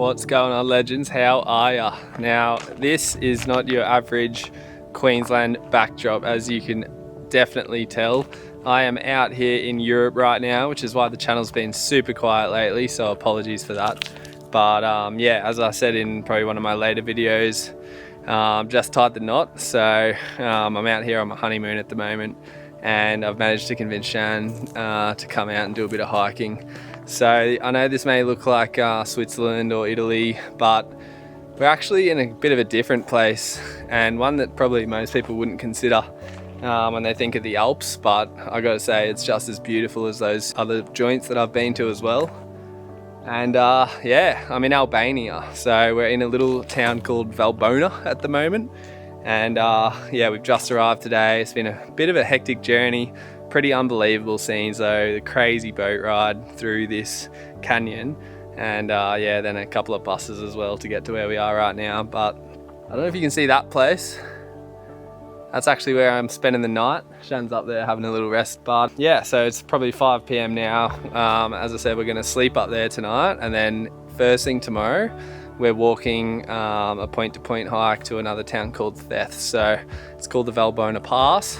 What's going on, legends? How are ya? Now, this is not your average Queensland backdrop, as you can definitely tell. I am out here in Europe right now, which is why the channel's been super quiet lately, so apologies for that. But yeah, as I said in probably one of my later videos, just tied the knot. So I'm out here on my honeymoon at the moment, and I've managed to convince Shan to come out and do a bit of hiking. So I know this may look like Switzerland or Italy, but we're actually in a bit of a different place, and one that probably most people wouldn't consider when they think of the Alps, but I gotta say it's just as beautiful as those other joints that I've been to as well. And yeah, I'm in Albania, so we're in a little town called Valbona at the moment. And yeah, we've just arrived today. It's been a bit of a hectic journey, pretty unbelievable scenes though, the crazy boat ride through this canyon, and yeah, then a couple of buses as well to get to where we are right now. But I don't know if you can see that place. That's actually where I'm spending the night. Shan's up there having a little rest, but yeah, so it's probably 5 p.m. now. As I said, we're gonna sleep up there tonight, and then first thing tomorrow, we're walking a point-to-point hike to another town called Theth. So it's called the Valbona Pass.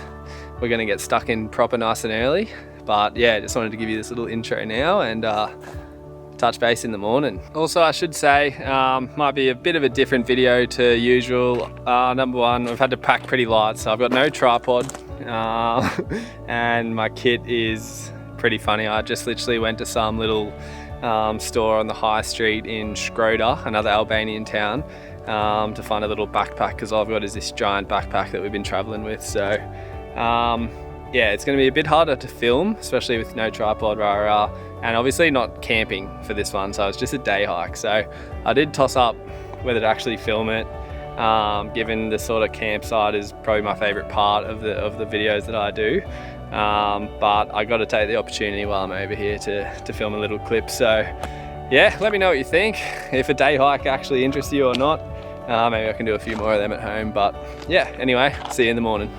We're gonna get stuck in proper nice and early, but yeah, just wanted to give you this little intro now and touch base in the morning. Also, I should say, might be a bit of a different video to usual. Number one, we've had to pack pretty light, so I've got no tripod, and my kit is pretty funny. I just literally went to some little store on the high street in Shkodra, another Albanian town, to find a little backpack, because all I've got is this giant backpack that we've been traveling with. So yeah, it's going to be a bit harder to film, especially with no tripod, and obviously not camping for this one, so it's just a day hike. So I did toss up whether to actually film it, given the sort of campsite is probably my favorite part of the videos that I do. But I got to take the opportunity while I'm over here to film a little clip. So yeah, let me know what you think, if a day hike actually interests you or not. Maybe I can do a few more of them at home, but yeah, anyway, see you in the morning.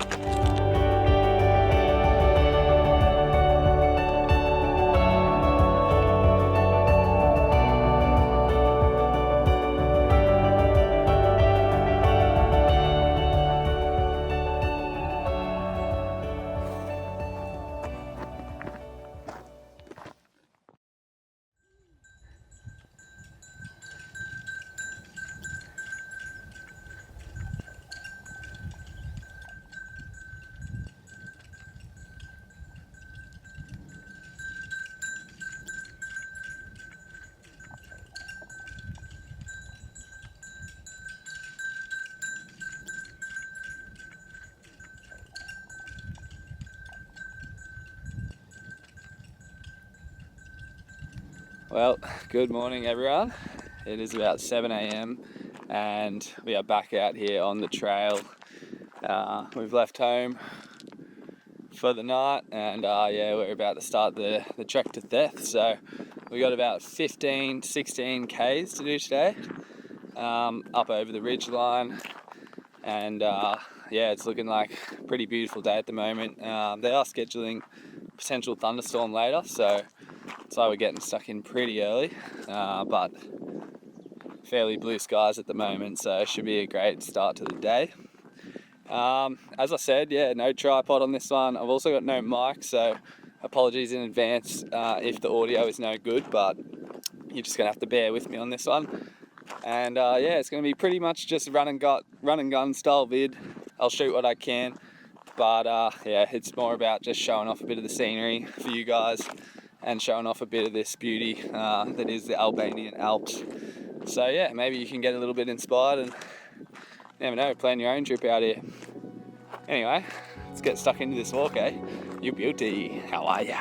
Well, good morning everyone. It is about 7 a.m. and we are back out here on the trail. We've left home for the night, and yeah, we're about to start the trek to Theth. So we got about 15, 16 Ks to do today, up over the ridge line, and yeah, it's looking like a pretty beautiful day at the moment. They are scheduling a potential thunderstorm later, so that's why we're getting stuck in pretty early, but fairly blue skies at the moment, so it should be a great start to the day. As I said, yeah, no tripod on this one. I've also got no mic, so apologies in advance if the audio is no good, but you're just gonna have to bear with me on this one. And yeah, it's gonna be pretty much just run and gun style vid. I'll shoot what I can, but yeah, it's more about just showing off a bit of the scenery for you guys, and showing off a bit of this beauty that is the Albanian Alps. So yeah, maybe you can get a little bit inspired and, you never know, plan your own trip out here. Anyway, let's get stuck into this walk, eh? You beauty, how are ya?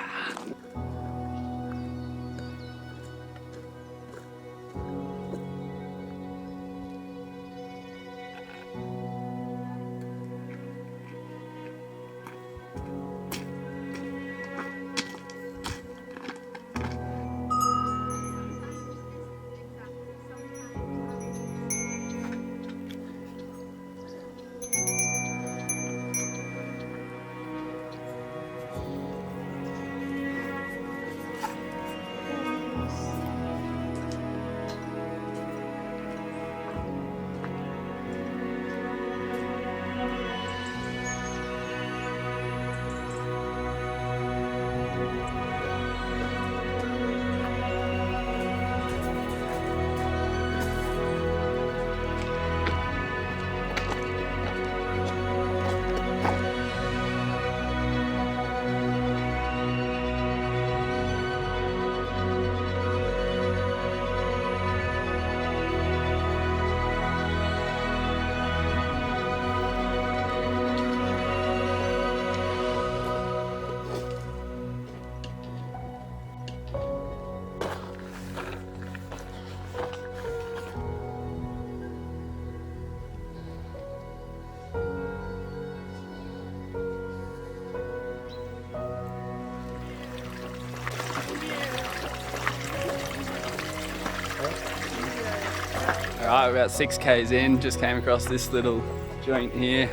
Right, we're about 6k's in, just came across this little joint here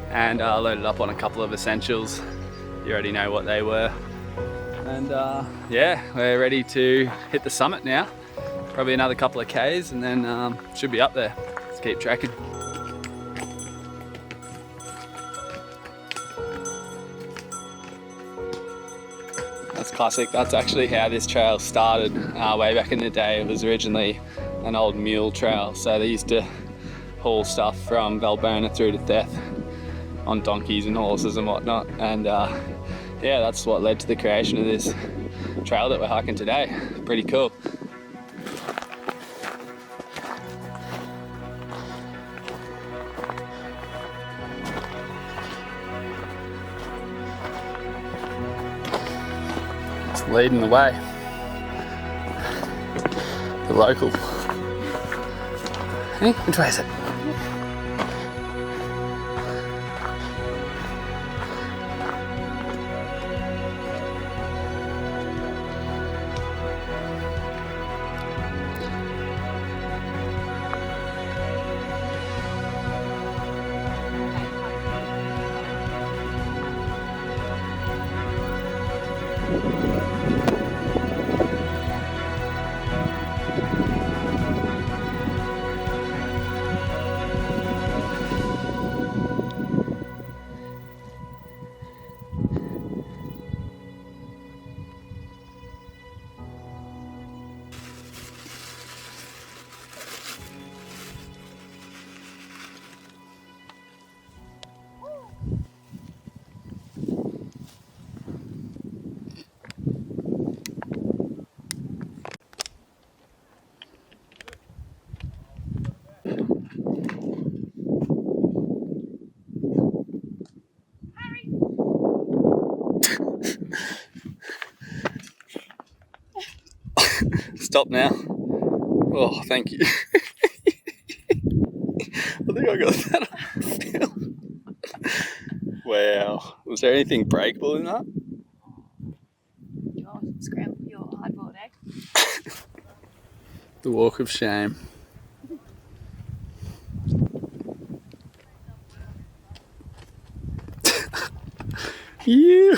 and loaded up on a couple of essentials. You already know what they were. And yeah, we're ready to hit the summit now. Probably another couple of k's and then should be up there. Let's keep tracking. That's classic. That's actually how this trail started way back in the day. It was originally an old mule trail, so they used to haul stuff from Valbona through to Theth on donkeys and horses and whatnot, and yeah, that's what led to the creation of this trail that we're hiking today. Pretty cool. It's leading the way. The local. Hey, which way is it? Stop now. Oh, thank you. I think I got that on film. Wow. Was there anything breakable in that? Your hard-boiled egg. The walk of shame. Yeah.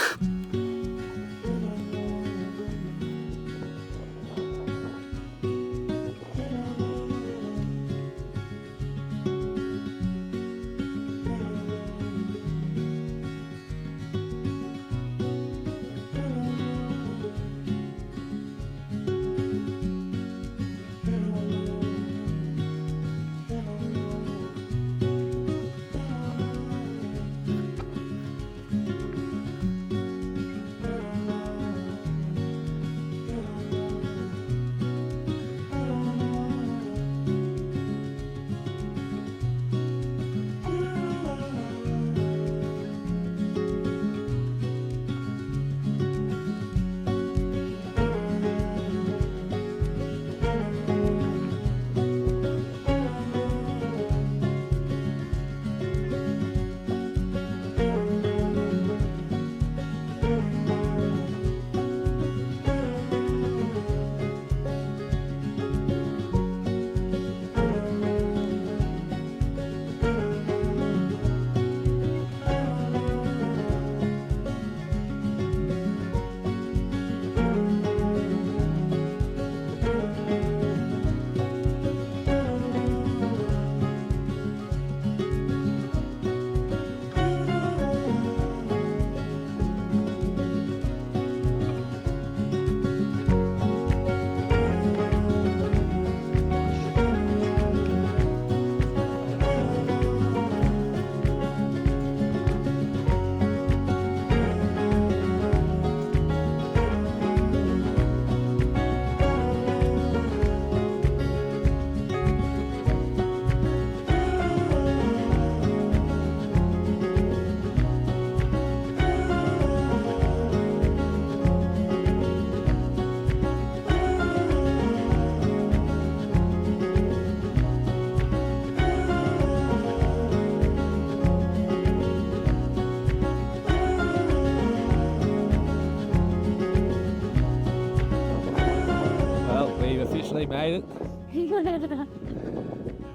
Made it.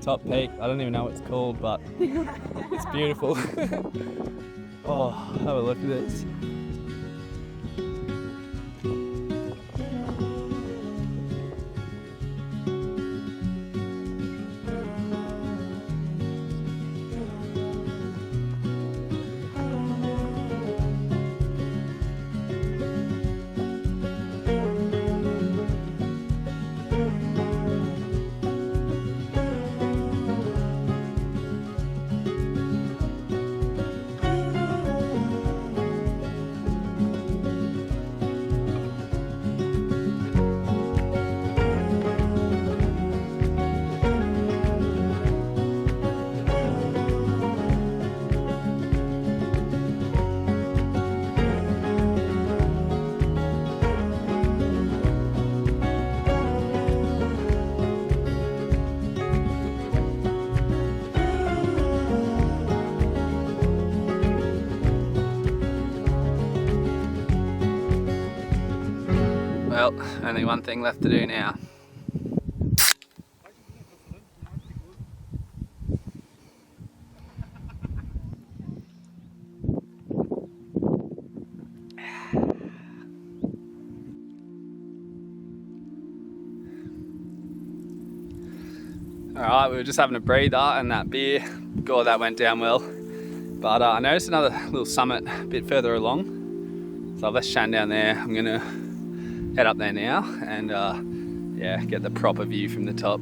top peak. I don't even know what it's called, but it's beautiful. Oh, have a look at this. Well, only one thing left to do now. Alright, we were just having a breather and that beer, God, that went down well. But I noticed another little summit a bit further along. So I've left Shan down there. I'm gonna head up there now and yeah, get the proper view from the top.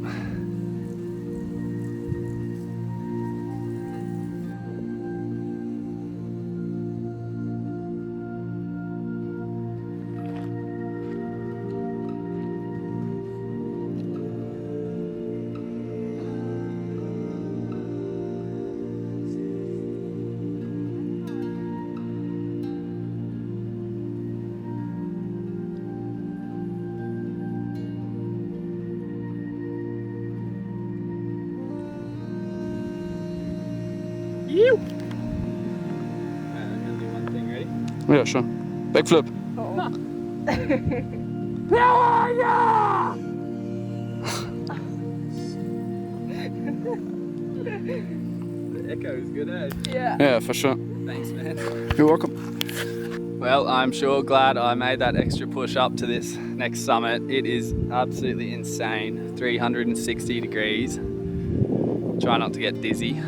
You. I'm gonna do one thing, ready? Yeah, sure. Backflip. How are ya? The echo is good, eh? Yeah. Yeah, for sure. Thanks, man. You're welcome. Well, I'm sure glad I made that extra push up to this next summit. It is absolutely insane. 360 degrees. Try not to get dizzy.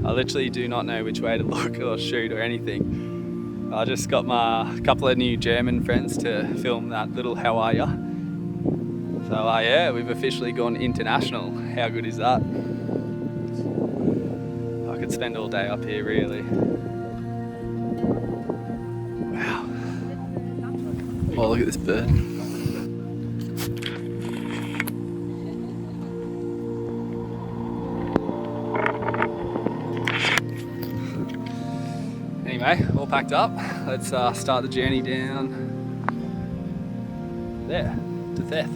I literally do not know which way to look or shoot or anything. I just got my couple of new German friends to film that little how are ya. So yeah, we've officially gone international. How good is that? I could spend all day up here really. Wow. Oh, look at this bird. Anyway, all packed up. Let's start the journey down there to Theth.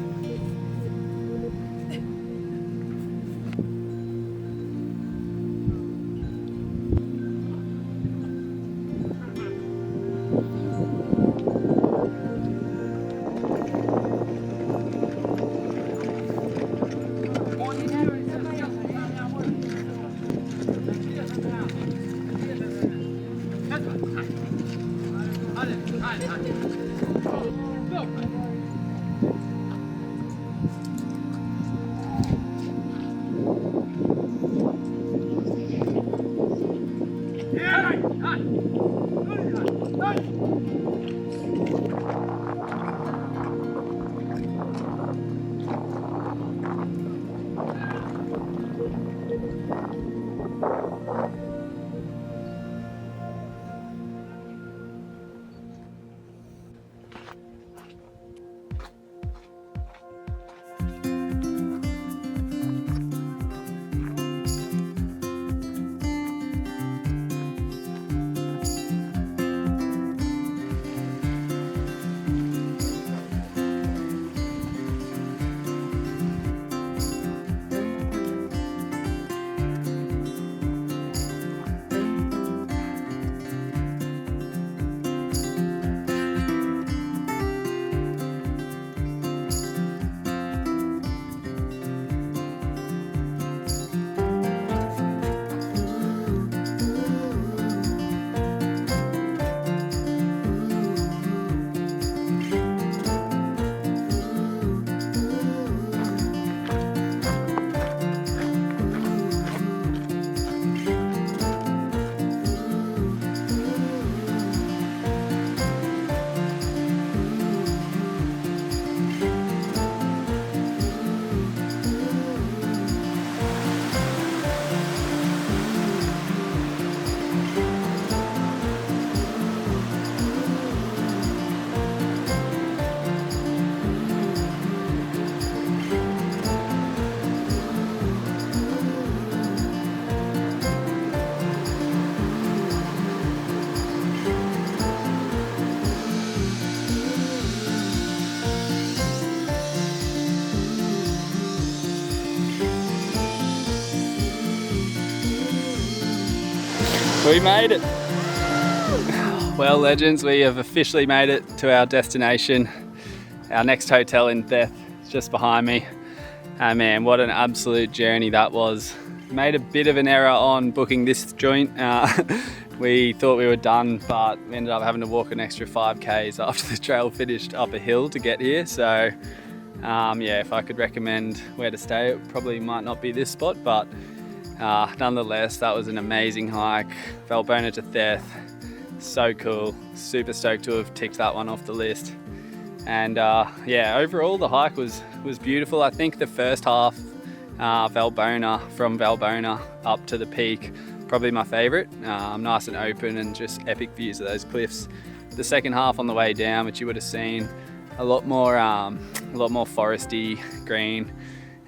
We made it. Well, legends, we have officially made it to our destination. Our next hotel in Theth is just behind me. And man, what an absolute journey that was. Made a bit of an error on booking this joint. We thought we were done, but we ended up having to walk an extra 5Ks after the trail finished up a hill to get here. So yeah, if I could recommend where to stay, it probably might not be this spot, but nonetheless, that was an amazing hike. Valbona to Theth, so cool. Super stoked to have ticked that one off the list. And yeah, overall the hike was beautiful. I think the first half, Valbona, from Valbona up to the peak, probably my favourite. Nice and open and just epic views of those cliffs. The second half on the way down, which you would have seen, a lot more foresty, green,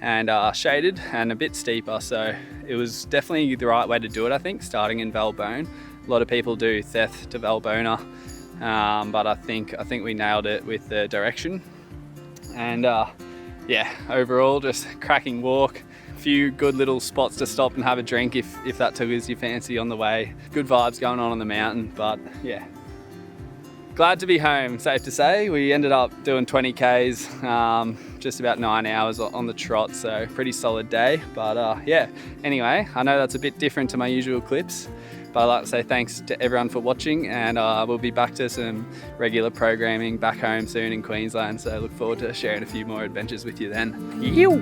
and shaded and a bit steeper. So it was definitely the right way to do it, I think, starting in Valbona. A lot of people do Theth to Valbona, but I think we nailed it with the direction. And yeah, overall just cracking walk. A few good little spots to stop and have a drink if that tickles your fancy on the way. Good vibes going on the mountain, but yeah. Glad to be home, safe to say. We ended up doing 20 Ks, just about 9 hours on the trot, so pretty solid day. But yeah, anyway, I know that's a bit different to my usual clips, but I'd like to say thanks to everyone for watching, and we'll be back to some regular programming back home soon in Queensland, so look forward to sharing a few more adventures with you then. Yew!